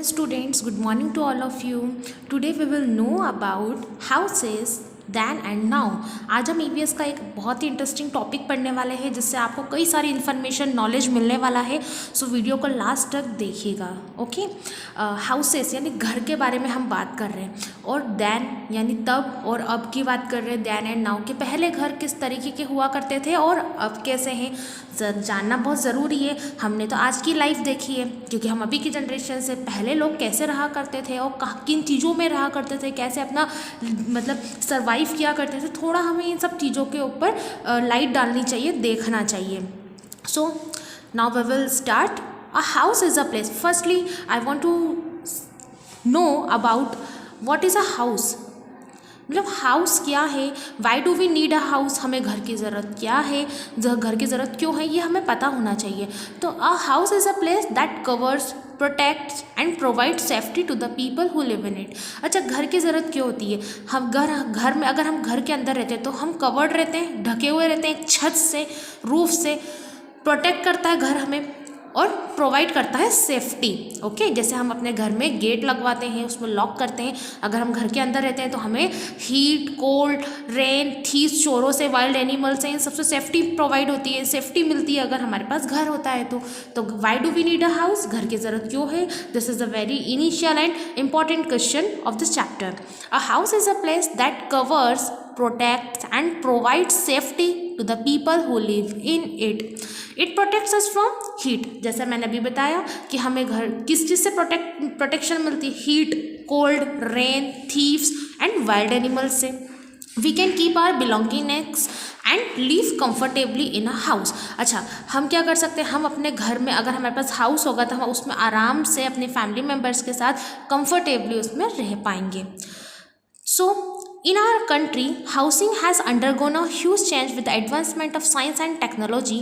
Students, good morning to all of you. Today we will know about houses then and now. आज हम EVS का एक बहुत ही interesting topic पढ़ने वाले हैं जिससे आपको कई सारी इन्फॉर्मेशन नॉलेज मिलने वाला है. सो वीडियो को लास्ट तक देखिएगा. ओके, हाउसेस यानी घर के बारे में हम बात कर रहे हैं और देन यानी तब और अब की बात कर रहे हैं. देन एंड नाउ के पहले घर किस तरीके के हुआ करते थे और अब कैसे हैं जानना बहुत ज़रूरी है. हमने तो आज की लाइफ देखी है क्योंकि हम अभी की जनरेशन से पहले लोग कैसे रहा करते थे और किन चीज़ों में रहा करते थे, कैसे अपना मतलब सर्वाइव किया करते थे. थोड़ा हमें इन सब चीज़ों के ऊपर लाइट डालनी चाहिए, देखना चाहिए. So now we will start. A house is a place. Firstly I want to know about what is a house. मतलब हाउस क्या है, why do we need a house, हमें घर की ज़रूरत क्या है, घर की ज़रूरत क्यों है, ये हमें पता होना चाहिए. तो a house is a place that covers, protects and provide safety to the people who live in it. अच्छा, घर की ज़रूरत क्यों होती है. हम घर में अगर हम घर के अंदर रहते हैं तो हम कवर्ड रहते हैं, ढके हुए रहते हैं एक छत से, रूफ से. प्रोटेक्ट करता है घर हमें और प्रोवाइड करता है सेफ्टी. ओके, जैसे हम अपने घर में गेट लगवाते हैं, उसमें लॉक करते हैं. अगर हम घर के अंदर रहते हैं तो हमें हीट, कोल्ड, रेन, थीव्स, चोरों से, वाइल्ड एनिमल्स से, इन सबसे सेफ्टी प्रोवाइड होती है, सेफ्टी मिलती है अगर हमारे पास घर होता है तो why do we need a house, घर की ज़रूरत क्यों है. This is a very initial and important question of this chapter. A house is a place that covers, protects and provides safety to the people who live in it. It protects us from heat. जैसे मैंने अभी बताया कि हमें घर किस चीज़ से protection मिलती है, heat, cold, rain, thieves and wild animals से. We can keep our belongings and live comfortably in a house. अच्छा, हम क्या कर सकते हैं, हम अपने घर में अगर हमारे पास हाउस होगा तो हम उसमें आराम से अपने फैमिली मेम्बर्स के साथ कंफर्टेबली उसमें रह पाएंगे. So, in our country, housing has undergone a huge change with the advancement of science and technology.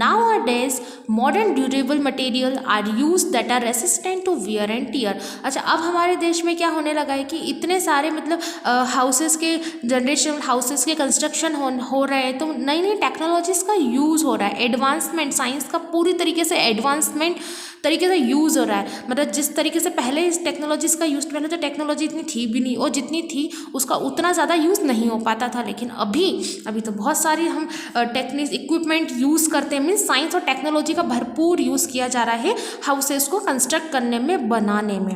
Nowadays, modern durable materials are used that are resistant to wear and tear. अच्छा, अब हमारे देश में क्या होने लगा है कि इतने सारे मतलब हाउसेस के जनरेशन, हाउसेस के कंस्ट्रक्शन हो रहे हैं तो नई नई टेक्नोलॉजीज़ का यूज़ हो रहा है. एडवांसमेंट, साइंस का पूरी तरीके से एडवांसमेंट तरीके से यूज़ हो रहा है. मतलब जिस तरीके से पहले इस टेक्नोलॉजीज़ का यूज़, पहले तो टेक्नोलॉजी इतनी थी भी नहीं और जितनी थी उसका उतना ज़्यादा यूज़ नहीं हो पाता था. लेकिन अभी तो बहुत सारी हम टेक्निक इक्विपमेंट यूज़ करते हैं. मीन्स साइंस और टेक्नोलॉजी का भरपूर यूज़ किया जा रहा है हाउसेस को कंस्ट्रक्ट करने में, बनाने में.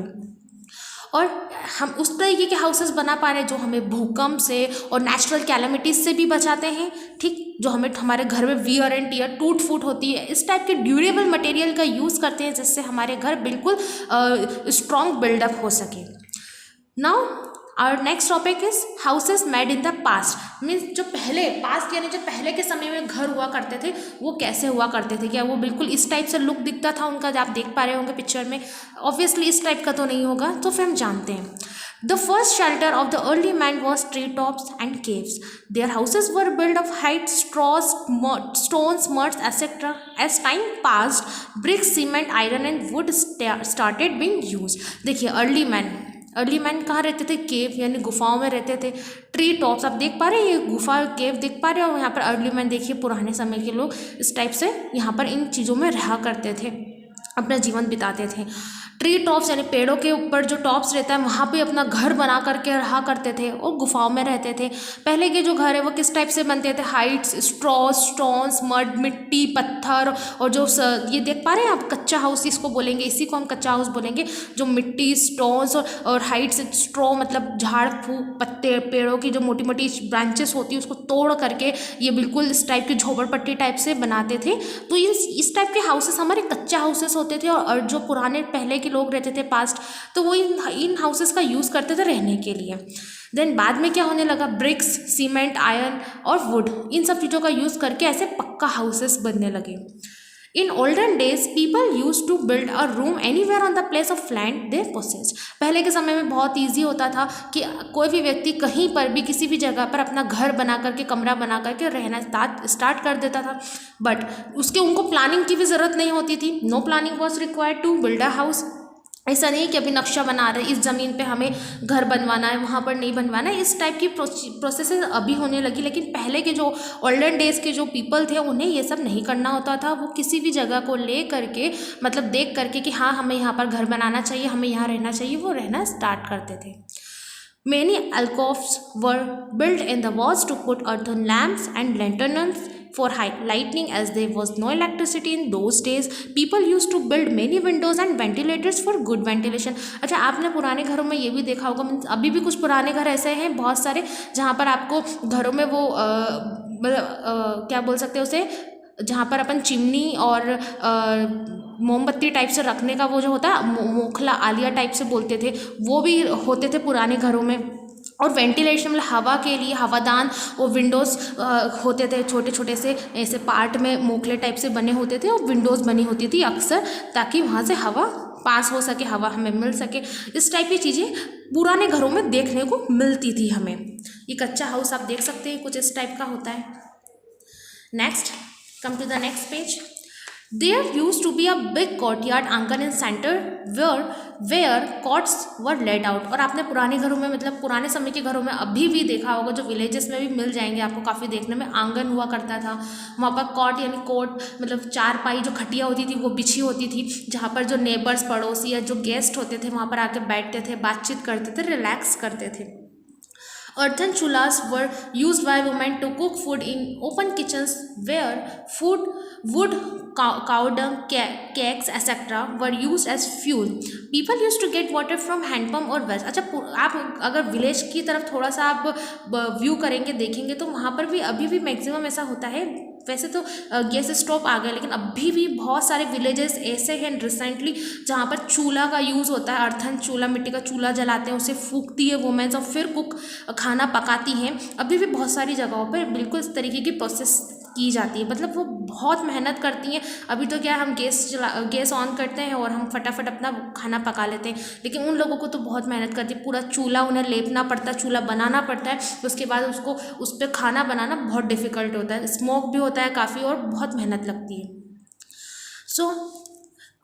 और हम उस तरीके के हाउसेस बना पा रहे हैं जो हमें भूकंप से और नेचुरल कैलेमिटीज़ से भी बचाते हैं. ठीक, जो हमें हमारे घर में वियर एंड टियर, टूट फूट होती है, इस टाइप के ड्यूरेबल मटेरियल का यूज़ करते हैं जिससे हमारे घर बिल्कुल स्ट्रॉन्ग बिल्डअप हो सके. Now our next topic is houses made in the past. Means जो पहले पास्ट यानी जो पहले के समय में घर हुआ करते थे वो कैसे हुआ करते थे. क्या वो बिल्कुल इस टाइप से लुक दिखता था उनका, जो आप देख पा रहे होंगे पिक्चर में. ऑब्वियसली इस टाइप का तो नहीं होगा. तो फिर हम जानते हैं. The first shelter of the early man was tree tops and caves. Their houses were built of heights, straws, stones, muds, etc. As time passed, bricks, cement, iron and wood started being used. देखिए, early man कहाँ रहते थे, केव यानी गुफाओं में रहते थे. Tree tops आप देख पा रहे हैं, ये गुफा केव देख पा रहे हो. यहाँ पर अर्ली मैन देखिए, पुराने समय के लोग इस टाइप से यहाँ पर इन चीज़ों में रहा करते थे, अपना जीवन बिताते थे. ट्री टॉप्स यानी पेड़ों के ऊपर जो टॉप्स रहता है वहाँ पे अपना घर बना करके रहा करते थे और गुफाओं में रहते थे. पहले के जो घर है वो किस टाइप से बनते थे, हाइट्स, स्ट्रॉ, स्टोन्स, मड, मिट्टी, पत्थर. और जो ये देख पा रहे हैं आप, कच्चा हाउस इसको बोलेंगे, इसी को हम कच्चा हाउस बोलेंगे. जो मिट्टी, स्टोन्स और हाइट्स, स्ट्रॉ मतलब झाड़ फूक, पत्ते, पेड़ों की जो मोटी मोटी ब्रांचेस होती है उसको तोड़ करके ये बिल्कुल इस टाइप की झोपड़पट्टी टाइप से बनाते थे. तो इस टाइप के हाउसेस हमारे कच्चा हाउसेस होते थे. और जो पुराने पहले के लोग रहते थे पास्ट, तो वो इन हाउसेस का यूज़ करते थे रहने के लिए. देन बाद में क्या होने लगा, ब्रिक्स, सीमेंट, आयरन और वुड, इन सब चीज़ों का यूज़ करके ऐसे पक्का हाउसेस बनने लगे. In olden days people use to build a room anywhere on the place of land they possess. पहले के समय में बहुत ईजी होता था कि कोई भी व्यक्ति कहीं पर भी किसी भी जगह पर अपना घर बना करके, कमरा बना करके रहना स्टार्ट कर देता था. बट उसके उनको प्लानिंग की भी ज़रूरत नहीं होती थी. No planning was required to build a house. ऐसा नहीं कि अभी नक्शा बना रहे इस ज़मीन पे हमें घर बनवाना है, वहाँ पर नहीं बनवाना है। इस टाइप की प्रोसेसेस अभी होने लगी, लेकिन पहले के जो ओल्डन डेज के जो पीपल थे उन्हें ये सब नहीं करना होता था। वो किसी भी जगह को ले करके मतलब देख करके कि हाँ हमें यहाँ पर घर बनाना चाहिए, हमें यहाँ रहना चाहिए, वो रहना स्टार्ट करते थे। Many alcoves were built in the walls to put earthen lamps and lanterns for lighting, as there was no electricity in those days. People used to build many windows and ventilators for good ventilation. अच्छा, आपने पुराने घरों में ये भी देखा होगा, अभी भी कुछ पुराने घर ऐसे हैं बहुत सारे जहाँ पर आपको घरों में वो क्या बोल सकते हैं उसे, जहाँ पर अपन चिमनी और मोमबत्ती टाइप से रखने का वो जो होता है मोखला आलिया टाइप से बोलते थे, वो भी होते थे पुराने घरों में। और वेंटिलेशन मतलब हवा के लिए हवादान, वो विंडोज़ होते थे छोटे छोटे से ऐसे पार्ट में मोखले टाइप से बने होते थे और विंडोज़ बनी होती थी अक्सर, ताकि वहाँ से हवा पास हो सके, हवा हमें मिल सके। इस टाइप की चीज़ें पुराने घरों में देखने को मिलती थी हमें। ये कच्चा हाउस आप देख सकते हैं, कुछ इस टाइप का होता है। Next, come to the next page. There used to be a big courtyard angan in center where cots were laid out. और आपने पुराने घरों में मतलब पुराने समय के घरों में अभी भी देखा होगा, जो विलेजेस में भी मिल जाएंगे आपको काफ़ी देखने में, आंगन हुआ करता था। वहाँ पर कॉट यानी कोट मतलब चारपाई जो खटिया होती थी वो बिछी होती थी, जहाँ पर जो नेबर्स पड़ोसी या जो गेस्ट होते थे वहाँ पर आके बैठते थे, बातचीत करते थे, रिलैक्स करते थे। Earthen chullas were used by women to cook food in open kitchens where wood, cow dung, cakes, etc. were used as fuel. People used to get water from hand pump और wells. अच्छा, आप अगर village की तरफ थोड़ा सा आप view करेंगे देखेंगे तो वहाँ पर भी अभी भी मैक्सिमम ऐसा होता है। वैसे तो गैस स्टोव आ गया, लेकिन अभी भी बहुत सारे विलेजेस ऐसे हैं रिसेंटली जहाँ पर चूल्हा का यूज़ होता है। अर्थन चूल्हा, मिट्टी का चूल्हा जलाते हैं, उसे फूकती है वुमेन्स और फिर कुक खाना पकाती हैं। अभी भी बहुत सारी जगहों पर बिल्कुल इस तरीके की प्रोसेस की जाती है, मतलब वो बहुत मेहनत करती हैं। अभी तो क्या हम गैस ऑन करते हैं और हम फटाफट अपना खाना पका लेते हैं, लेकिन उन लोगों को तो बहुत मेहनत करती है। पूरा चूल्हा उन्हें लेपना पड़ता है, चूल्हा बनाना पड़ता है, उसके बाद उसको उस पर खाना बनाना बहुत डिफ़िकल्ट होता है, स्मोक भी होता है काफ़ी और बहुत मेहनत लगती है। सो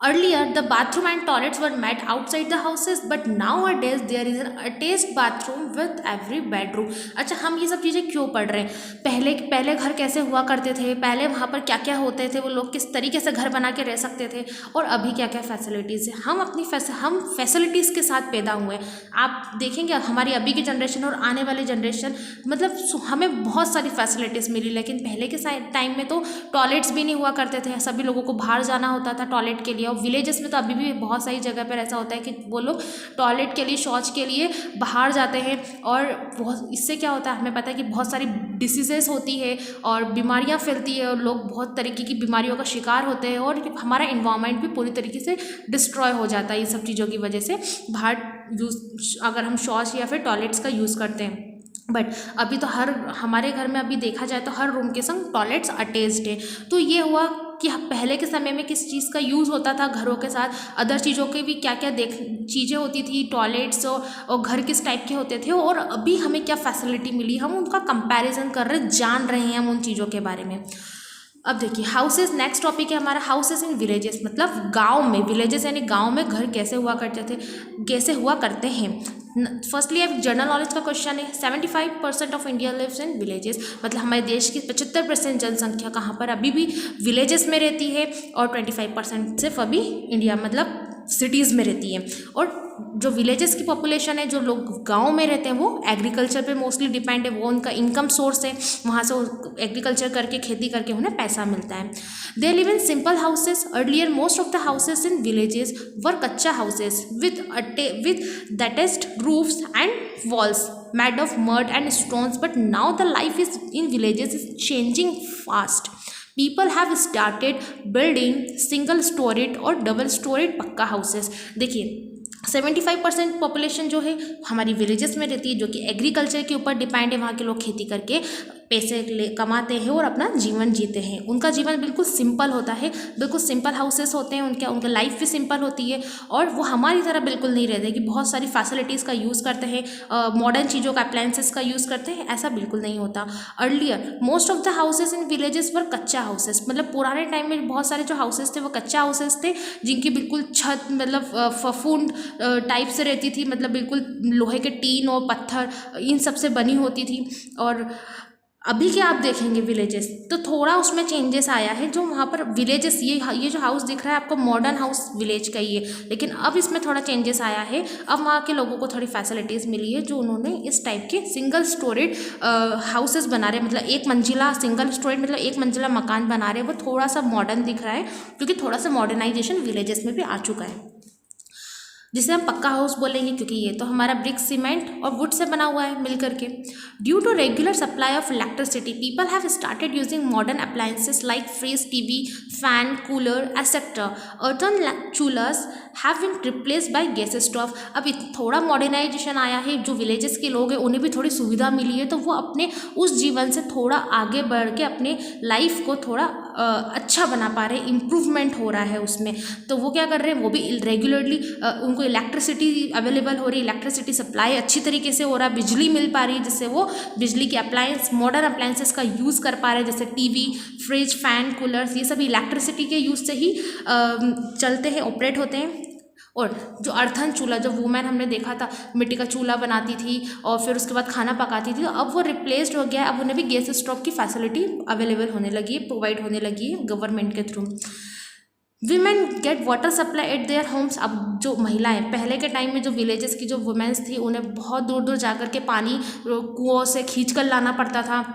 earlier the bathroom and toilets were made outside the houses, but nowadays there is an attached bathroom with every bedroom. अच्छा, हम ये सब चीज़ें क्यों पढ़ रहे हैं? पहले घर कैसे हुआ करते थे, पहले वहाँ पर क्या क्या होते थे, वो लोग किस तरीके से घर बना के रह सकते थे, और अभी क्या क्या फैसिलिटीज़ है। हम फैसिलिटीज़ के साथ पैदा हुए हैं। आप देखेंगे हमारी अभी की जनरेशन और आने वाली जनरेशन, मतलब हमें बहुत सारी फैसिलिटीज़ मिली, लेकिन पहले के टाइम में तो टॉयलेट्स भी नहीं हुआ करते थे, सभी लोगों को बाहर जाना होता था टॉयलेट के लिए। और विलेजेस में तो अभी भी बहुत सारी जगह पर ऐसा होता है कि वो लोग टॉयलेट के लिए, शौच के लिए बाहर जाते हैं, और बहुत इससे क्या होता है हमें पता है कि बहुत सारी डिसीजेस होती है और बीमारियां फैलती है, और लोग बहुत तरीके की बीमारियों का शिकार होते हैं, और हमारा इन्वायरमेंट भी पूरी तरीके से डिस्ट्रॉय हो जाता है इन सब चीज़ों की वजह से, बाहर अगर हम शौच या फिर टॉयलेट्स का यूज़ करते हैं। बट अभी तो हमारे घर में अभी देखा जाए तो हर रूम के संग टॉयलेट्स अटैच्ड है। तो ये हुआ कि पहले के समय में किस चीज़ का यूज़ होता था घरों के साथ, अदर चीज़ों के भी क्या क्या चीज़ें होती थी, टॉयलेट्स और घर किस टाइप के होते थे, और अभी हमें क्या फैसिलिटी मिली, हम उनका कंपैरिजन कर रहे, जान रहे हैं हम उन चीज़ों के बारे में। अब देखिए हाउसेस, नेक्स्ट टॉपिक है हमारा हाउसेस इन विलेजेस, मतलब गांव में, विलेजेस यानी गांव में घर कैसे हुआ करते हैं। फर्स्टली अब जनरल नॉलेज का क्वेश्चन है। 75% of India lives in villages, मतलब हमारे देश की 75% जनसंख्या कहाँ पर अभी भी विलेजेस में रहती है, और 25% सिर्फ अभी इंडिया मतलब सिटीज़ में रहती है। और जो विलेजेस की पॉपुलेशन है, जो लोग गांव में रहते हैं, वो एग्रीकल्चर पे मोस्टली डिपेंड है, वो उनका इनकम सोर्स है, वहाँ से एग्रीकल्चर करके, खेती करके उन्हें पैसा मिलता है। They live in simple houses. Earlier most of the houses in villages were kachcha houses with thatched roofs and walls made of mud and stones, but now the life is in villages is changing fast. People have started building single storied और double storied पक्का houses. देखिए 75% population जो है हमारी villages में रहती है, जो कि एग्रीकल्चर के ऊपर डिपेंड है, वहाँ के लोग खेती करके पैसे कमाते हैं और अपना जीवन जीते हैं। उनका जीवन बिल्कुल सिंपल होता है, बिल्कुल सिंपल हाउसेस होते हैं उनके, उनकी लाइफ भी सिंपल होती है। और वो हमारी तरह बिल्कुल नहीं रहते कि बहुत सारी फैसिलिटीज़ का यूज़ करते हैं, मॉडर्न चीज़ों का अप्लायंसेस का यूज़ करते हैं, ऐसा बिल्कुल नहीं होता। Earlier most of the houses in villages were kachcha houses, मतलब पुराने टाइम में बहुत सारे जो हाउसेस थे वो कच्चा हाउसेस थे, जिनकी बिल्कुल छत मतलब फफूंद टाइप से रहती थी, मतलब बिल्कुल लोहे के टीन और पत्थर इन सब से बनी होती थी। और अभी क्या आप देखेंगे विलेजेस तो थोड़ा उसमें चेंजेस आया है, जो वहाँ पर विलेजेस ये जो हाउस दिख रहा है आपको मॉडर्न हाउस विलेज का ही है, लेकिन अब इसमें थोड़ा चेंजेस आया है। अब वहाँ के लोगों को थोड़ी फैसिलिटीज़ मिली है, जो उन्होंने इस टाइप के सिंगल स्टोरेड हाउसेस बना रहे, मतलब एक मंजिला सिंगल स्टोरेड मतलब एक मंजिला मकान बना रहे हैं। वो थोड़ा सा मॉडर्न दिख रहा है क्योंकि थोड़ा सा मॉडर्नाइजेशन विलेजेस में भी आ चुका है, जिसे हम पक्का हाउस बोलेंगे क्योंकि ये तो हमारा ब्रिक सीमेंट और वुड से बना हुआ है मिल करके। Due to regular supply of electricity people have started using modern appliances like fridge, TV, fan, cooler etcetera. Earthen chulhas have been replaced by gas stove. अब थोड़ा मॉडर्नाइजेशन आया है, जो विलेजेस के लोग हैं उन्हें भी थोड़ी सुविधा मिली है, तो वो अपने उस जीवन से थोड़ा आगे बढ़ के अपने लाइफ को थोड़ा अच्छा बना पा रहे हैं, इम्प्रूवमेंट हो रहा है उसमें। तो वो क्या कर रहे हैं, वो भी रेगुलरली उनको इलेक्ट्रिसिटी अवेलेबल हो रही है, इलेक्ट्रिसिटी सप्लाई अच्छी तरीके से हो रहा है, बिजली मिल पा रही है, जिससे वो बिजली के अप्लायंस मॉडर्न अप्लायंसेस का यूज़ कर पा रहे हैं, जैसे टीवी, फ्रिज, फैन, कूलर्स, ये सभी इलेक्ट्रिसिटी के यूज़ से ही चलते हैं, ऑपरेट होते हैं। और जो अर्थन चूल्हा, जो वुमेन हमने देखा था मिट्टी का चूल्हा बनाती थी और फिर उसके बाद खाना पकाती थी, तो अब वो रिप्लेस्ड हो गया है, अब उन्हें भी गैस स्टोव की फैसिलिटी अवेलेबल होने लगी है, प्रोवाइड होने लगी है गवर्नमेंट के through. Women get water supply eight their homes. अब जो महिलाएं पहले के टाइम में जो विलेजेस की जो वुमेन्स थी, उन्हें बहुत दूर दूर जाकर के पानी कुओं से खींच कर लाना पड़ता था,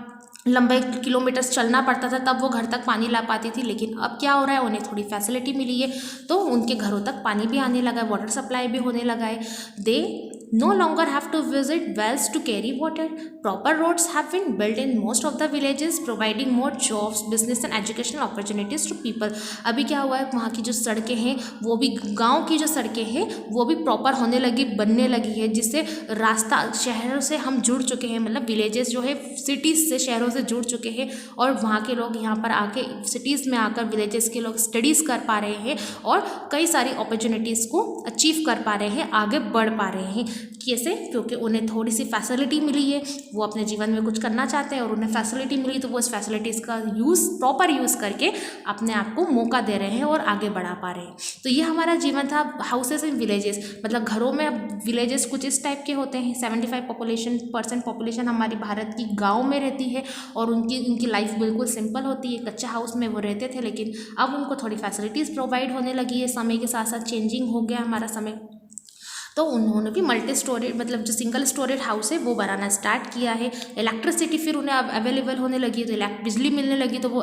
लंबे किलोमीटर्स चलना पड़ता था, तब वो घर तक पानी ला पाती थी। लेकिन अब क्या हो रहा है, उन्हें थोड़ी फैसिलिटी मिली है, तो उनके घरों तक पानी भी आने लगा है, वाटर सप्लाई भी होने लगा है। दे no longer have to visit wells to carry water. Proper roads have been built in most of the villages, providing more jobs, business and educational opportunities to people. अभी क्या हुआ है, वहाँ की जो सड़कें हैं वो भी, गांव की जो सड़कें हैं वो भी प्रॉपर होने लगी, बनने लगी है, जिससे रास्ता शहरों से हम जुड़ चुके हैं, मतलब विलेजेस जो है सिटीज़ से शहरों से जुड़ चुके हैं, और वहाँ के लोग यहाँ पर आके सिटीज़ में आकर विलेजेस के लोग स्टडीज़ कर पा रहे हैं और कई सारी अपॉर्चुनिटीज़ को अचीव कर पा रहे हैं, आगे बढ़ पा रहे हैं। कैसे? क्योंकि उन्हें थोड़ी सी फैसिलिटी मिली है, वो अपने जीवन में कुछ करना चाहते हैं और उन्हें फैसिलिटी मिली, तो वो इस फैसिलिटीज़ का प्रॉपर यूज़ करके अपने आप को मौका दे रहे हैं और आगे बढ़ा पा रहे हैं। तो ये हमारा जीवन था हाउसेस इन विलेजेस, मतलब घरों में। विलेजेस कुछ इस टाइप के होते हैं। 75% पॉपुलेशन हमारी भारत की गाँव में रहती है और उनकी लाइफ बिल्कुल सिंपल होती है। कच्चा हाउस में वो रहते थे, लेकिन अब उनको थोड़ी फैसिलिटीज़ प्रोवाइड होने लगी है। समय के साथ साथ चेंजिंग हो गया हमारा समय, तो उन्होंने भी मल्टी स्टोरेज मतलब जो सिंगल स्टोरेज हाउस है वो बनाना स्टार्ट किया है। इलेक्ट्रिसिटी फिर उन्हें अब अवेलेबल होने लगी, तो बिजली मिलने लगी, तो वो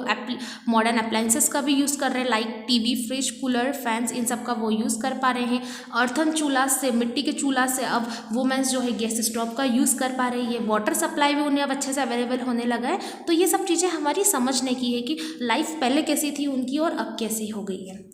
मॉडर्न अप्लायंसेस का भी यूज़ कर रहे हैं, like TV, fridge, cooler, fans, इन सब का वो यूज़ कर पा रहे हैं। अर्थन चूल्हा से, मिट्टी के चूल्हा से अब वुमेन्स जो है गैस स्टोव का यूज़ कर पा रही है। वाटर सप्लाई भी उन्हें अब अच्छे से अवेलेबल होने लगा है। तो ये सब चीज़ें हमारी समझने की है कि लाइफ पहले कैसी थी उनकी और अब कैसी हो गई है।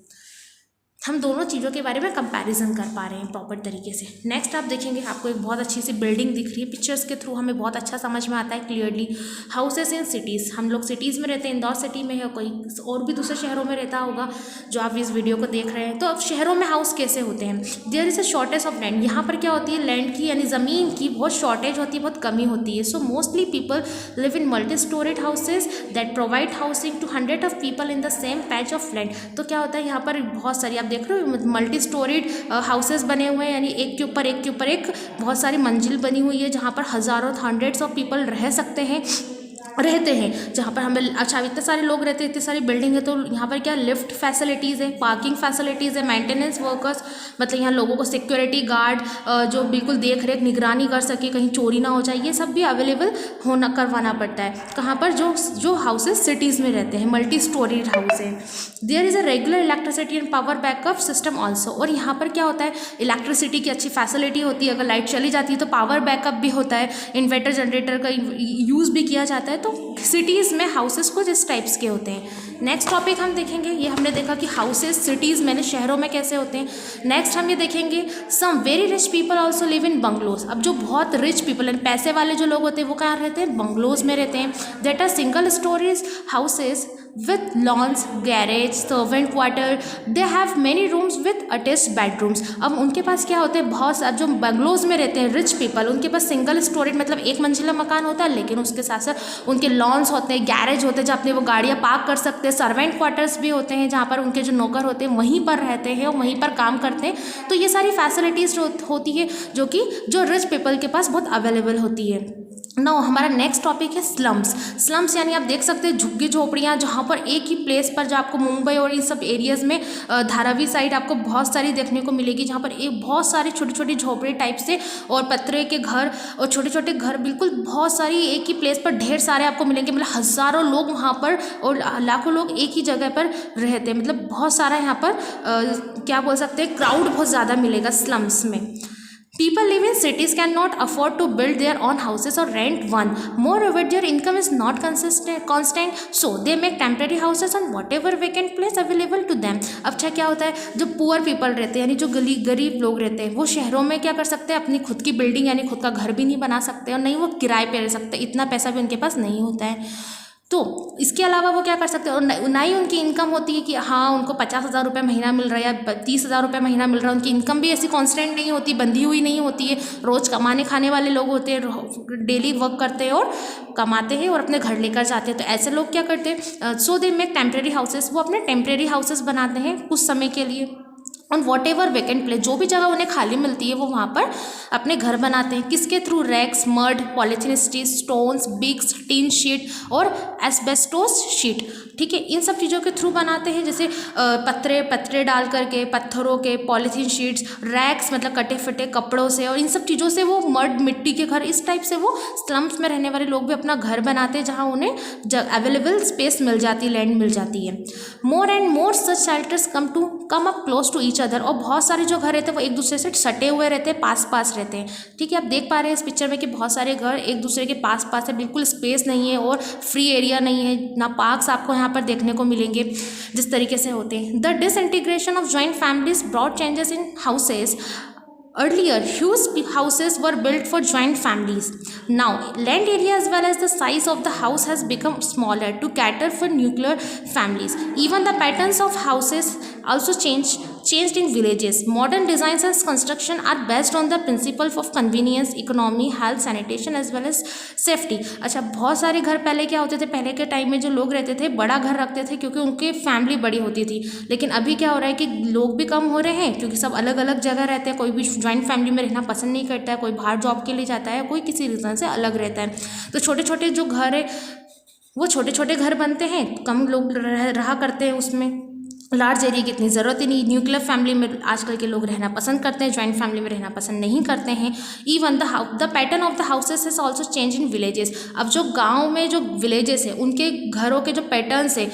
हम दोनों चीज़ों के बारे में कंपैरिजन कर पा रहे हैं प्रॉपर तरीके से। नेक्स्ट आप देखेंगे, आपको एक बहुत अच्छी सी बिल्डिंग दिख रही है, पिक्चर्स के थ्रू हमें बहुत अच्छा समझ में आता है क्लियरली। हाउसेस इन सिटीज़, हम लोग सिटीज़ में रहते हैं, इंदौर सिटी में है, कोई और भी दूसरे शहरों में रहता होगा जो आप इस वीडियो को देख रहे हैं। तो अब शहरों में हाउस कैसे होते हैं? There is a shortage of land. यहाँ पर क्या होती है, लैंड की यानी ज़मीन की बहुत शॉर्टेज होती है, बहुत कमी होती है। So mostly people live in multi storeyed houses that provide housing to 100 of people in the same patch of land. तो क्या होता है, यहाँ पर बहुत सारी आप देख रहे हो मल्टी स्टोरेड हाउसेस बने हुए हैं, यानी एक के ऊपर एक बहुत सारी मंजिल बनी हुई है, जहाँ पर हज़ारों हंड्रेड्स ऑफ पीपल रहते हैं, जहाँ पर हमें अच्छा इतने सारे लोग रहते हैं, इतनी सारी बिल्डिंग है। तो यहाँ पर क्या लिफ्ट फैसिलिटीज़ है, पार्किंग फैसिलिटीज़ है, मेंटेनेंस वर्कर्स, मतलब यहाँ लोगों को सिक्योरिटी गार्ड जो बिल्कुल देख रेख निगरानी कर सके, कहीं चोरी ना हो जाए, ये सब भी अवेलेबल करवाना पड़ता है। कहाँ पर जो हाउसेस सिटीज़ में रहते हैं, मल्टी स्टोरीड हाउस है। There is a regular electricity and power backup system also. और यहाँ पर क्या होता है, इलेक्ट्रिसिटी की अच्छी फैसिलिटी होती है, अगर लाइट चली जाती है तो पावर बैकअप भी होता है, इन्वर्टर जनरेटर का यूज़ भी किया जाता है। तो सिटीज़ में हाउसेस कुछ इस टाइप्स के होते हैं। नेक्स्ट टॉपिक हम देखेंगे, ये हमने देखा कि हाउसेस सिटीज़ में शहरों में कैसे होते हैं। नेक्स्ट हम ये देखेंगे some very rich people also live in bungalows. अब जो बहुत रिच पीपल हैं, पैसे वाले जो लोग होते हैं, वो कहाँ रहते हैं? बंगलोज में रहते हैं। That are single storeys houses with lawns, garage, servant quarter, they have many rooms with attached bedrooms। अब उनके पास क्या होते हैं, बहुत सारे जो बंगलोज में रहते हैं रिच पीपल, उनके पास सिंगल स्टोरेज मतलब एक मंजिला मकान होता है, लेकिन उसके साथ साथ उनके लॉन्स होते हैं, गैरेज होते हैं जहाँ अपने वो गाड़ियाँ पार्क कर सकते हैं, सर्वेंट क्वार्टर्स भी होते हैं जहाँ पर उनके जो नौकर होते हैं वहीं पर रहते हैं और वहीं पर काम करते हैं। तो ये सारी फैसिलिटीज़ होती है जो कि जो रिच पीपल के पास बहुत अवेलेबल होती है। नाउ हमारा नेक्स्ट टॉपिक है स्लम्स। स्लम्स यानी आप देख सकते हैं झुग्गी झोपड़ियाँ, जहाँ पर एक ही प्लेस पर, जो आपको मुंबई और इन सब एरियाज़ में धारावी साइड आपको बहुत सारी देखने को मिलेगी, जहाँ पर एक बहुत सारी छोटी छोटी झोपड़ी टाइप से और पत्रे के घर और छोटे छोटे घर बिल्कुल बहुत सारी एक ही प्लेस पर ढेर सारे आपको मिलेंगे। मतलब हज़ारों लोग वहाँ पर और लाखों लोग एक ही जगह पर रहते हैं। मतलब बहुत सारा यहाँ पर क्या बोल सकते हैं, क्राउड बहुत ज़्यादा मिलेगा स्लम्स में। People live in cities cannot afford to build their own houses or rent one. Moreover, their income is not constant, so they make temporary houses on whatever vacant place available to them. अच्छा क्या होता है, जो poor people रहते हैं यानी जो गरीब लोग रहते हैं, वो शहरों में क्या कर सकते हैं, अपनी खुद की बिल्डिंग यानी खुद का घर भी नहीं बना सकते और नहीं वो किराए पे रह सकते, इतना पैसा भी उनके पास नहीं होता है। तो इसके अलावा वो क्या कर सकते हैं, और ना ही उनकी इनकम होती है कि हाँ उनको 50,000 रुपये महीना मिल रहा है या 30,000 रुपये महीना मिल रहा है। उनकी इनकम भी ऐसी कांस्टेंट नहीं होती, बंधी हुई नहीं होती है। रोज़ कमाने खाने वाले लोग होते हैं, डेली वर्क करते हैं और कमाते हैं और अपने घर लेकर जाते हैं। तो ऐसे लोग क्या करते हैं, सो दे मेक टेम्परेरी हाउसेस, वो अपने टेम्परेरी हाउसेस बनाते हैं कुछ समय के लिए। On what ever vacant place, जो भी जगह उन्हें खाली मिलती है वो वहाँ पर अपने घर बनाते हैं। किसके through? Racks, mud, polythene steel, stones, bricks, tin sheet और एस्बेस्टोस शीट। ठीक है, इन सब चीज़ों के थ्रू बनाते हैं, जैसे पत्रे डाल करके, पत्थरों के, पॉलीथीन शीट्स, रैक्स मतलब कटे फटे कपड़ों से, और इन सब चीज़ों से वो मड मिट्टी के घर, इस टाइप से वो स्लम्स में रहने वाले लोग भी अपना घर बनाते हैं, जहाँ उन्हें अवेलेबल स्पेस मिल जाती, लैंड मिल जाती है। More and more such shelters come up close to each other, और बहुत सारे जो घर रहते हैं वो एक दूसरे से सटे हुए रहते हैं, पास पास रहते हैं। ठीक है, आप देख पा रहे हैं इस पिक्चर में कि बहुत सारे घर एक दूसरे के पास पास है, बिल्कुल स्पेस नहीं है और फ्री एरिया नहीं है, ना पार्क्स आपको यहाँ पर देखने को मिलेंगे जिस तरीके से होते हैं। The disintegration of joint families brought changes in houses. Earlier, huge houses were built for joint families. Now, land area as well as the size of the house has become smaller to cater for nuclear families. Even the patterns of houses also changed in villages. Modern designs and construction are based on the principles of convenience, economy, health, sanitation as well as safety. अच्छा, बहुत सारे घर पहले क्या होते थे, पहले के टाइम में जो लोग रहते थे बड़ा घर रखते थे क्योंकि उनकी फैमिली बड़ी होती थी। लेकिन अभी क्या हो रहा है कि लोग भी कम हो रहे हैं क्योंकि सब अलग अलग जगह रहते हैं, कोई भी जॉइंट फैमिली में रहना पसंद नहीं करता है, कोई बाहर जॉब के लिए जाता है, कोई किसी रीज़न से अलग रहता है। तो छोटे छोटे जो घर है वो छोटे छोटे घर बनते हैं, कम लोग रहा करते हैं उसमें, लार्ज एरिया की इतनी ज़रूरत ही नहीं। न्यूक्लियर फैमिली में आजकल के लोग रहना पसंद करते हैं, जॉइंट फैमिली में रहना पसंद नहीं करते हैं। Even the pattern of the houses has also change in villages. अब जो गांव में जो विलेजेस है उनके घरों के जो पैटर्न्स है,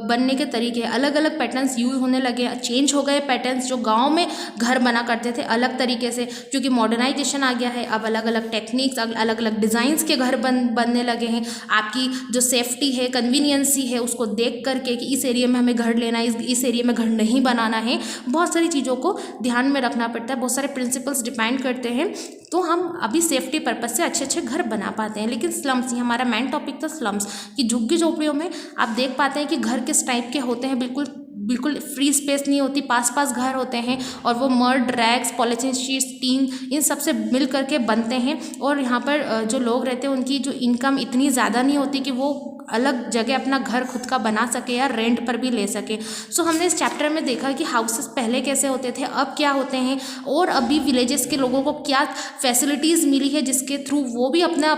बनने के तरीके, अलग अलग पैटर्न्स यूज होने लगे, चेंज हो गए पैटर्न्स। जो गाँव में घर बना करते थे अलग तरीके से, क्योंकि मॉडर्नाइजेशन आ गया है, अब अलग अलग टेक्निक्स, अलग अलग डिज़ाइंस के घर बनने लगे हैं। आपकी जो सेफ्टी है, कन्वीनियंसी है, उसको देख करके कि इस एरिया में हमें घर लेना है, इस एरिया में घर नहीं बनाना है, बहुत सारी चीज़ों को ध्यान में रखना पड़ता है, बहुत सारे प्रिंसिपल्स डिपेंड करते हैं, तो हम अभी सेफ्टी पर्पज से अच्छे अच्छे घर बना पाते हैं। लेकिन स्लम्स, ये हमारा मेन टॉपिक था स्लम्स, कि झुग्गी झोपड़ियों में आप देख पाते हैं कि घर किस टाइप के होते हैं, बिल्कुल फ्री स्पेस नहीं होती, पास पास घर होते हैं और वो mud, racks, polythene sheets, tin, इन सब से मिल करके बनते हैं। और यहाँ पर जो लोग रहते हैं उनकी जो इनकम इतनी ज़्यादा नहीं होती कि वो अलग जगह अपना घर खुद का बना सके या रेंट पर भी ले सके। सो हमने इस चैप्टर में देखा कि हाउसेस पहले कैसे होते थे, अब क्या होते हैं, और अभी विलेजेस के लोगों को क्या फैसिलिटीज़ मिली है जिसके थ्रू वो भी अपना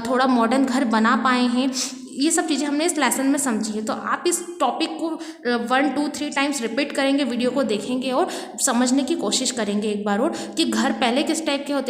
थोड़ा मॉडर्न घर बना पाए हैं। ये सब चीज़ें हमने इस लेसन में समझी है। तो आप इस टॉपिक को 1, 2, 3 टाइम्स रिपीट करेंगे, वीडियो को देखेंगे और समझने की कोशिश करेंगे एक बार और, कि घर पहले किस टाइप के होते